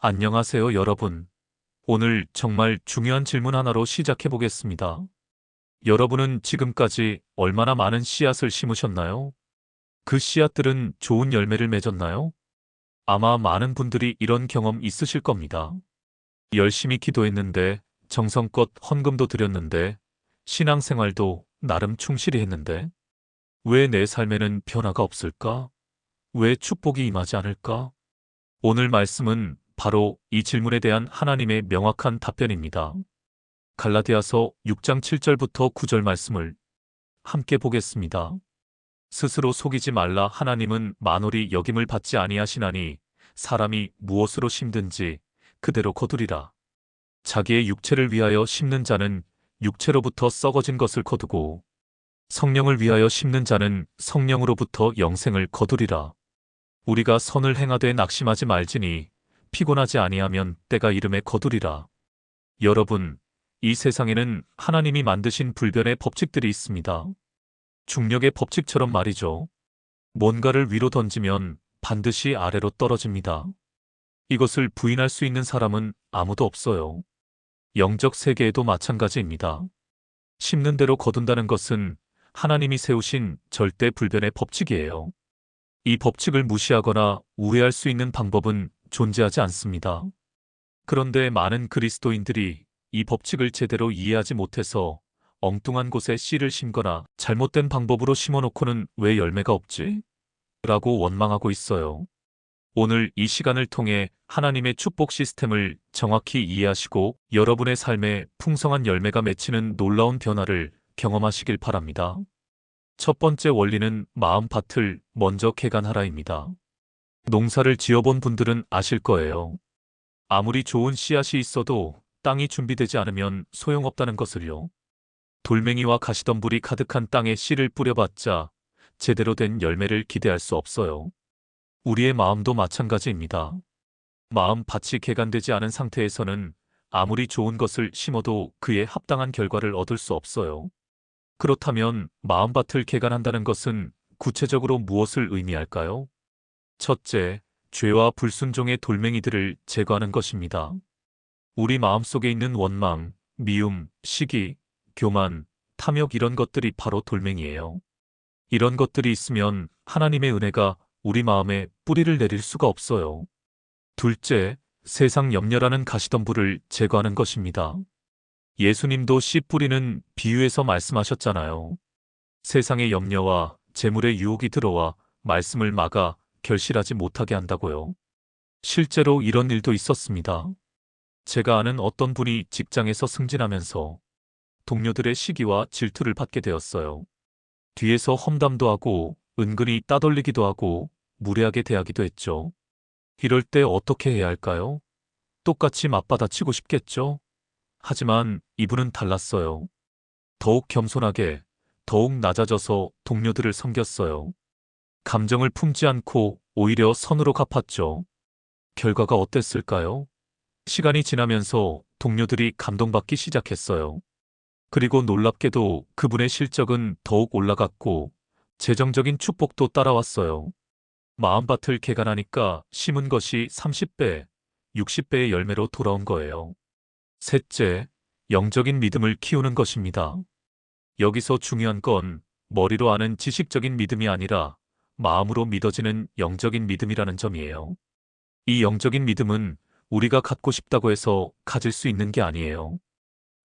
안녕하세요, 여러분. 오늘 정말 중요한 질문 하나로 시작해 보겠습니다. 여러분은 지금까지 얼마나 많은 씨앗을 심으셨나요? 그 씨앗들은 좋은 열매를 맺었나요? 아마 많은 분들이 이런 경험 있으실 겁니다. 열심히 기도했는데, 정성껏 헌금도 드렸는데, 신앙생활도 나름 충실히 했는데, 왜 내 삶에는 변화가 없을까? 왜 축복이 임하지 않을까? 오늘 말씀은 바로 이 질문에 대한 하나님의 명확한 답변입니다. 갈라디아서 6장 7절부터 9절 말씀을 함께 보겠습니다. 스스로 속이지 말라. 하나님은 만홀히 여김을 받지 아니하시나니 사람이 무엇으로 심든지 그대로 거두리라. 자기의 육체를 위하여 심는 자는 육체로부터 썩어진 것을 거두고 성령을 위하여 심는 자는 성령으로부터 영생을 거두리라. 우리가 선을 행하되 낙심하지 말지니 피곤하지 아니하면 때가 이름에 거두리라. 여러분, 이 세상에는 하나님이 만드신 불변의 법칙들이 있습니다. 중력의 법칙처럼 말이죠. 뭔가를 위로 던지면 반드시 아래로 떨어집니다. 이것을 부인할 수 있는 사람은 아무도 없어요. 영적 세계에도 마찬가지입니다. 심는 대로 거둔다는 것은 하나님이 세우신 절대 불변의 법칙이에요. 이 법칙을 무시하거나 우회할 수 있는 방법은 존재하지 않습니다. 그런데 많은 그리스도인들이 이 법칙을 제대로 이해하지 못해서 엉뚱한 곳에 씨를 심거나 잘못된 방법으로 심어놓고는 왜 열매가 없지? 라고 원망하고 있어요. 오늘 이 시간을 통해 하나님의 축복 시스템을 정확히 이해하시고 여러분의 삶에 풍성한 열매가 맺히는 놀라운 변화를 경험하시길 바랍니다. 첫 번째 원리는 마음밭을 먼저 개간하라입니다. 농사를 지어본 분들은 아실 거예요. 아무리 좋은 씨앗이 있어도 땅이 준비되지 않으면 소용없다는 것을요. 돌멩이와 가시덤불이 가득한 땅에 씨를 뿌려봤자 제대로 된 열매를 기대할 수 없어요. 우리의 마음도 마찬가지입니다. 마음밭이 개간되지 않은 상태에서는 아무리 좋은 것을 심어도 그에 합당한 결과를 얻을 수 없어요. 그렇다면 마음밭을 개간한다는 것은 구체적으로 무엇을 의미할까요? 첫째, 죄와 불순종의 돌멩이들을 제거하는 것입니다. 우리 마음속에 있는 원망, 미움, 시기, 교만, 탐욕 이런 것들이 바로 돌멩이에요. 이런 것들이 있으면 하나님의 은혜가 우리 마음에 뿌리를 내릴 수가 없어요. 둘째, 세상 염려라는 가시덤불을 제거하는 것입니다. 예수님도 씨 뿌리는 비유에서 말씀하셨잖아요. 세상의 염려와 재물의 유혹이 들어와 말씀을 막아 결실하지 못하게 한다고요. 실제로 이런 일도 있었습니다. 제가 아는 어떤 분이 직장에서 승진하면서 동료들의 시기와 질투를 받게 되었어요. 뒤에서 험담도 하고 은근히 따돌리기도 하고 무례하게 대하기도 했죠. 이럴 때 어떻게 해야 할까요? 똑같이 맞받아치고 싶겠죠? 하지만 이분은 달랐어요. 더욱 겸손하게, 더욱 낮아져서 동료들을 섬겼어요. 감정을 품지 않고 오히려 선으로 갚았죠. 결과가 어땠을까요? 시간이 지나면서 동료들이 감동받기 시작했어요. 그리고 놀랍게도 그분의 실적은 더욱 올라갔고 재정적인 축복도 따라왔어요. 마음밭을 개간하니까 심은 것이 30배, 60배의 열매로 돌아온 거예요. 셋째, 영적인 믿음을 키우는 것입니다. 여기서 중요한 건 머리로 아는 지식적인 믿음이 아니라 마음으로 믿어지는 영적인 믿음이라는 점이에요. 이 영적인 믿음은 우리가 갖고 싶다고 해서 가질 수 있는 게 아니에요.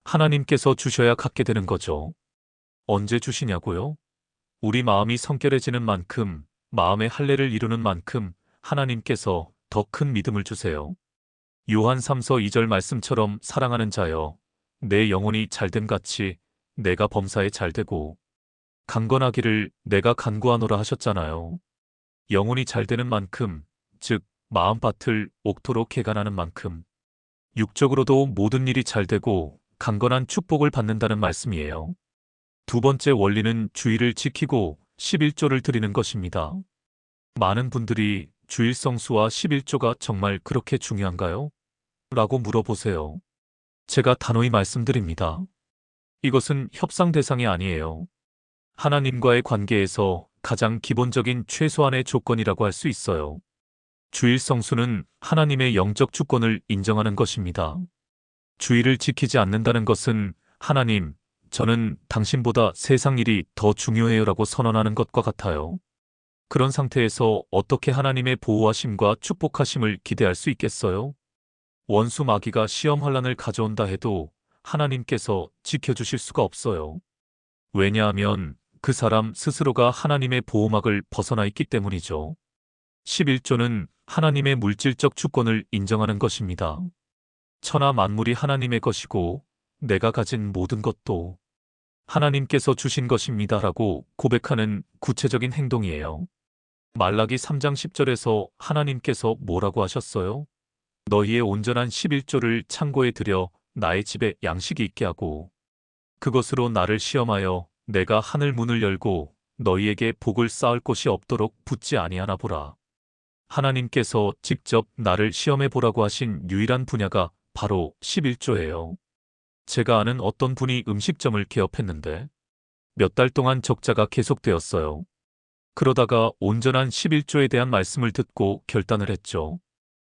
하나님께서 주셔야 갖게 되는 거죠. 언제 주시냐고요? 우리 마음이 성결해지는 만큼, 마음의 할례를 이루는 만큼 하나님께서 더 큰 믿음을 주세요. 요한 3서 2절 말씀처럼 사랑하는 자여, 내 영혼이 잘됨같이 내가 범사에 잘되고 강건하기를 내가 간구하노라 하셨잖아요. 영혼이 잘되는 만큼, 즉 마음밭을 옥토로 개간하는 만큼 육적으로도 모든 일이 잘되고 강건한 축복을 받는다는 말씀이에요. 두 번째 원리는 주일을 지키고 11조를 드리는 것입니다. 많은 분들이 주일 성수와 11조가 정말 그렇게 중요한가요? 라고 물어보세요. 제가 단호히 말씀드립니다. 이것은 협상 대상이 아니에요. 하나님과의 관계에서 가장 기본적인 최소한의 조건이라고 할 수 있어요. 주일 성수는 하나님의 영적 주권을 인정하는 것입니다. 주일을 지키지 않는다는 것은 하나님, 저는 당신보다 세상 일이 더 중요해요라고 선언하는 것과 같아요. 그런 상태에서 어떻게 하나님의 보호하심과 축복하심을 기대할 수 있겠어요? 원수 마귀가 시험 환란을 가져온다 해도 하나님께서 지켜주실 수가 없어요. 왜냐하면 그 사람 스스로가 하나님의 보호막을 벗어나 있기 때문이죠. 11조는 하나님의 물질적 주권을 인정하는 것입니다. 천하 만물이 하나님의 것이고 내가 가진 모든 것도 하나님께서 주신 것입니다라고 고백하는 구체적인 행동이에요. 말라기 3장 10절에서 하나님께서 뭐라고 하셨어요? 너희의 온전한 11조를 창고에 들여 나의 집에 양식이 있게 하고 그것으로 나를 시험하여 내가 하늘 문을 열고 너희에게 복을 쌓을 곳이 없도록 붙지 아니하나 보라. 하나님께서 직접 나를 시험해 보라고 하신 유일한 분야가 바로 11조예요. 제가 아는 어떤 분이 음식점을 개업했는데 몇 달 동안 적자가 계속되었어요. 그러다가 온전한 11조에 대한 말씀을 듣고 결단을 했죠.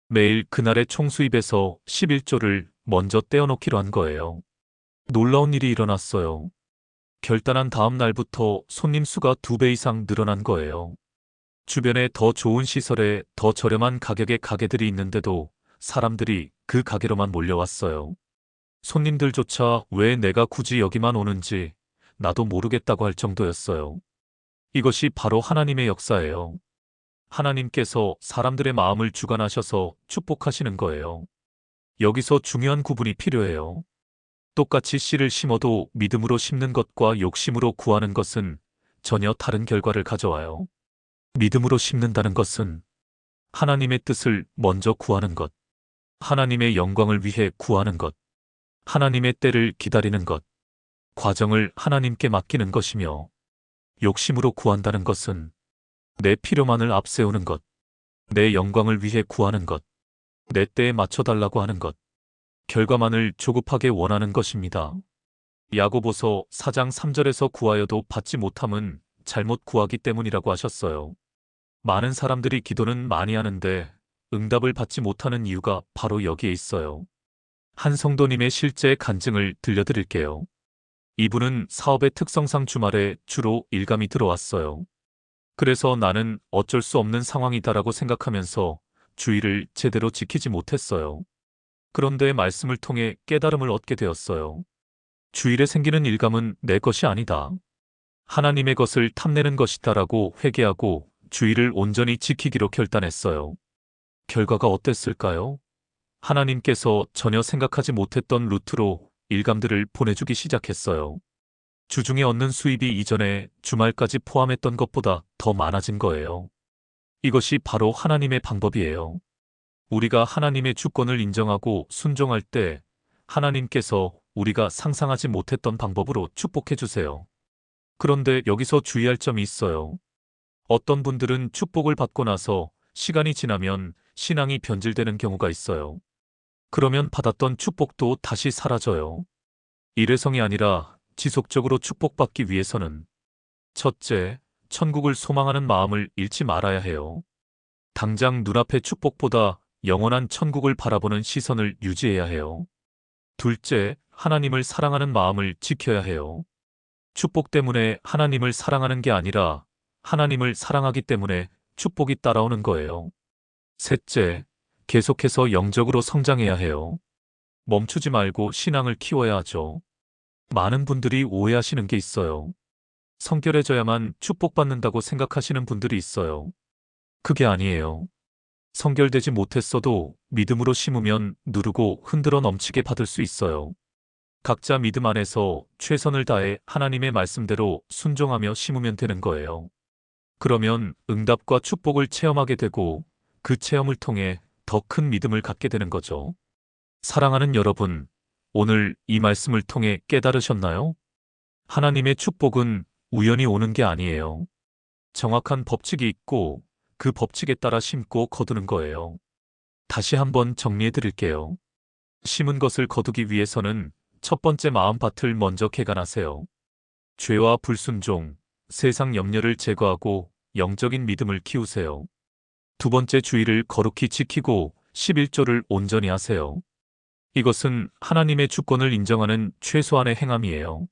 매일 그날의 총수입에서 11조를 먼저 떼어놓기로 한 거예요. 놀라운 일이 일어났어요. 결단한 다음 날부터 손님 수가 2배 이상 늘어난 거예요. 주변에 더 좋은 시설에 더 저렴한 가격의 가게들이 있는데도 사람들이 그 가게로만 몰려왔어요. 손님들조차 왜 내가 굳이 여기만 오는지 나도 모르겠다고 할 정도였어요. 이것이 바로 하나님의 역사예요. 하나님께서 사람들의 마음을 주관하셔서 축복하시는 거예요. 여기서 중요한 구분이 필요해요. 똑같이 씨를 심어도 믿음으로 심는 것과 욕심으로 구하는 것은 전혀 다른 결과를 가져와요. 믿음으로 심는다는 것은 하나님의 뜻을 먼저 구하는 것, 하나님의 영광을 위해 구하는 것, 하나님의 때를 기다리는 것, 과정을 하나님께 맡기는 것이며, 욕심으로 구한다는 것은 내 필요만을 앞세우는 것, 내 영광을 위해 구하는 것, 내 때에 맞춰달라고 하는 것, 결과만을 조급하게 원하는 것입니다. 야고보서 4장 3절에서 구하여도 받지 못함은 잘못 구하기 때문이라고 하셨어요. 많은 사람들이 기도는 많이 하는데 응답을 받지 못하는 이유가 바로 여기에 있어요. 한 성도님의 실제 간증을 들려드릴게요. 이분은 사업의 특성상 주말에 주로 일감이 들어왔어요. 그래서 나는 어쩔 수 없는 상황이다라고 생각하면서 주의를 제대로 지키지 못했어요. 그런데 말씀을 통해 깨달음을 얻게 되었어요. 주일에 생기는 일감은 내 것이 아니다. 하나님의 것을 탐내는 것이다라고 회개하고 주일을 온전히 지키기로 결단했어요. 결과가 어땠을까요? 하나님께서 전혀 생각하지 못했던 루트로 일감들을 보내주기 시작했어요. 주중에 얻는 수입이 이전에 주말까지 포함했던 것보다 더 많아진 거예요. 이것이 바로 하나님의 방법이에요. 우리가 하나님의 주권을 인정하고 순종할 때 하나님께서 우리가 상상하지 못했던 방법으로 축복해 주세요. 그런데 여기서 주의할 점이 있어요. 어떤 분들은 축복을 받고 나서 시간이 지나면 신앙이 변질되는 경우가 있어요. 그러면 받았던 축복도 다시 사라져요. 일회성이 아니라 지속적으로 축복받기 위해서는 첫째, 천국을 소망하는 마음을 잃지 말아야 해요. 당장 눈앞의 축복보다 영원한 천국을 바라보는 시선을 유지해야 해요. 둘째, 하나님을 사랑하는 마음을 지켜야 해요. 축복 때문에 하나님을 사랑하는 게 아니라 하나님을 사랑하기 때문에 축복이 따라오는 거예요. 셋째, 계속해서 영적으로 성장해야 해요. 멈추지 말고 신앙을 키워야 하죠. 많은 분들이 오해하시는 게 있어요. 성결해져야만 축복받는다고 생각하시는 분들이 있어요. 그게 아니에요. 성결되지 못했어도 믿음으로 심으면 누르고 흔들어 넘치게 받을 수 있어요. 각자 믿음 안에서 최선을 다해 하나님의 말씀대로 순종하며 심으면 되는 거예요. 그러면 응답과 축복을 체험하게 되고 그 체험을 통해 더 큰 믿음을 갖게 되는 거죠. 사랑하는 여러분, 오늘 이 말씀을 통해 깨달으셨나요? 하나님의 축복은 우연히 오는 게 아니에요. 정확한 법칙이 있고 그 법칙에 따라 심고 거두는 거예요. 다시 한번 정리해 드릴게요. 심은 것을 거두기 위해서는 첫 번째 마음밭을 먼저 개간하세요. 죄와 불순종, 세상 염려를 제거하고 영적인 믿음을 키우세요. 두 번째 주의를 거룩히 지키고 11조를 온전히 하세요. 이것은 하나님의 주권을 인정하는 최소한의 행함이에요.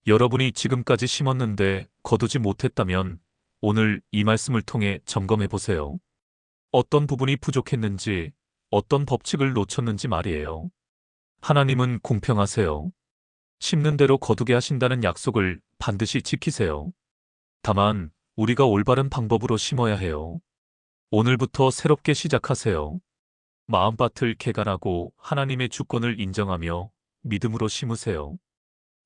여러분이 지금까지 심었는데 거두지 못했다면 오늘 이 말씀을 통해 점검해 보세요. 어떤 부분이 부족했는지, 어떤 법칙을 놓쳤는지 말이에요. 하나님은 공평하세요. 심는 대로 거두게 하신다는 약속을 반드시 지키세요. 다만 우리가 올바른 방법으로 심어야 해요. 오늘부터 새롭게 시작하세요. 마음밭을 개간하고 하나님의 주권을 인정하며 믿음으로 심으세요.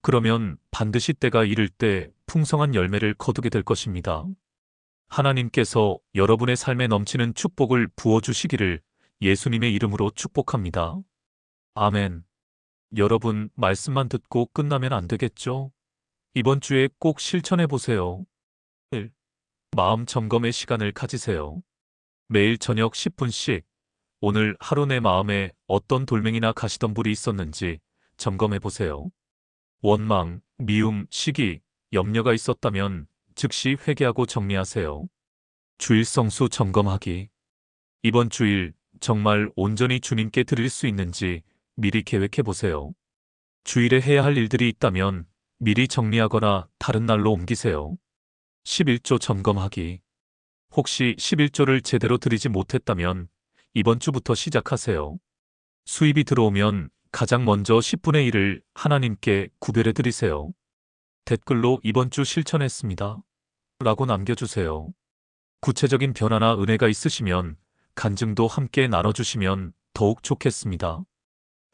그러면 반드시 때가 이를 때 풍성한 열매를 거두게 될 것입니다. 하나님께서 여러분의 삶에 넘치는 축복을 부어주시기를 예수님의 이름으로 축복합니다. 아멘. 여러분, 말씀만 듣고 끝나면 안 되겠죠? 이번 주에 꼭 실천해 보세요. 1. 마음 점검의 시간을 가지세요. 매일 저녁 10분씩 오늘 하루 내 마음에 어떤 돌멩이나 가시덤불이 있었는지 점검해 보세요. 원망, 미움, 시기, 염려가 있었다면 즉시 회개하고 정리하세요. 주일 성수 점검하기. 이번 주일 정말 온전히 주님께 드릴 수 있는지 미리 계획해 보세요. 주일에 해야 할 일들이 있다면 미리 정리하거나 다른 날로 옮기세요. 11조 점검하기. 혹시 11조를 제대로 드리지 못했다면 이번 주부터 시작하세요. 수입이 들어오면 가장 먼저 10분의 1을 하나님께 구별해 드리세요. 댓글로 이번 주 실천했습니다. 라고 남겨주세요. 구체적인 변화나 은혜가 있으시면 간증도 함께 나눠주시면 더욱 좋겠습니다.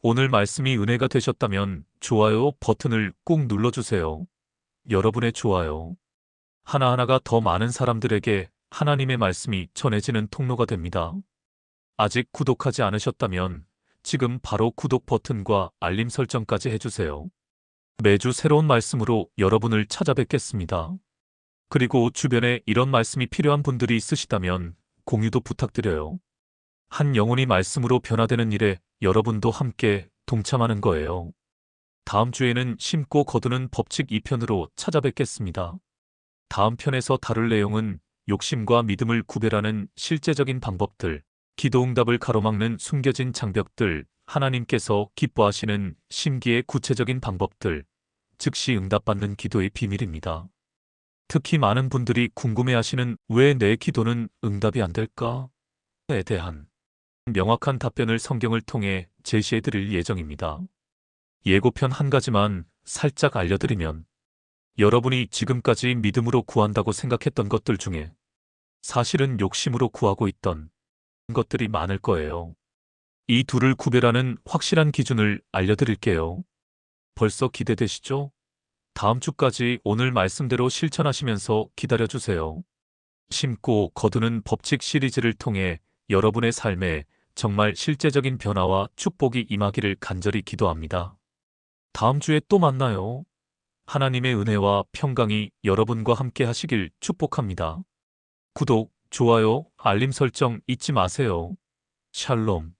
오늘 말씀이 은혜가 되셨다면 좋아요 버튼을 꾹 눌러주세요. 여러분의 좋아요 하나하나가 더 많은 사람들에게 하나님의 말씀이 전해지는 통로가 됩니다. 아직 구독하지 않으셨다면 지금 바로 구독 버튼과 알림 설정까지 해주세요. 매주 새로운 말씀으로 여러분을 찾아뵙겠습니다. 그리고 주변에 이런 말씀이 필요한 분들이 있으시다면 공유도 부탁드려요. 한 영혼이 말씀으로 변화되는 일에 여러분도 함께 동참하는 거예요. 다음 주에는 심고 거두는 법칙 2편으로 찾아뵙겠습니다. 다음 편에서 다룰 내용은 욕심과 믿음을 구별하는 실제적인 방법들, 기도응답을 가로막는 숨겨진 장벽들, 하나님께서 기뻐하시는 심기의 구체적인 방법들, 즉시 응답받는 기도의 비밀입니다. 특히 많은 분들이 궁금해하시는 왜 내 기도는 응답이 안 될까?에 대한 명확한 답변을 성경을 통해 제시해 드릴 예정입니다. 예고편 한 가지만 살짝 알려드리면 여러분이 지금까지 믿음으로 구한다고 생각했던 것들 중에 사실은 욕심으로 구하고 있던 것들이 많을 거예요. 이 둘을 구별하는 확실한 기준을 알려드릴게요. 벌써 기대되시죠? 다음 주까지 오늘 말씀대로 실천하시면서 기다려주세요. 심고 거두는 법칙 시리즈를 통해 여러분의 삶에 정말 실제적인 변화와 축복이 임하기를 간절히 기도합니다. 다음 주에 또 만나요. 하나님의 은혜와 평강이 여러분과 함께 하시길 축복합니다. 구독, 좋아요, 알림 설정 잊지 마세요. 샬롬.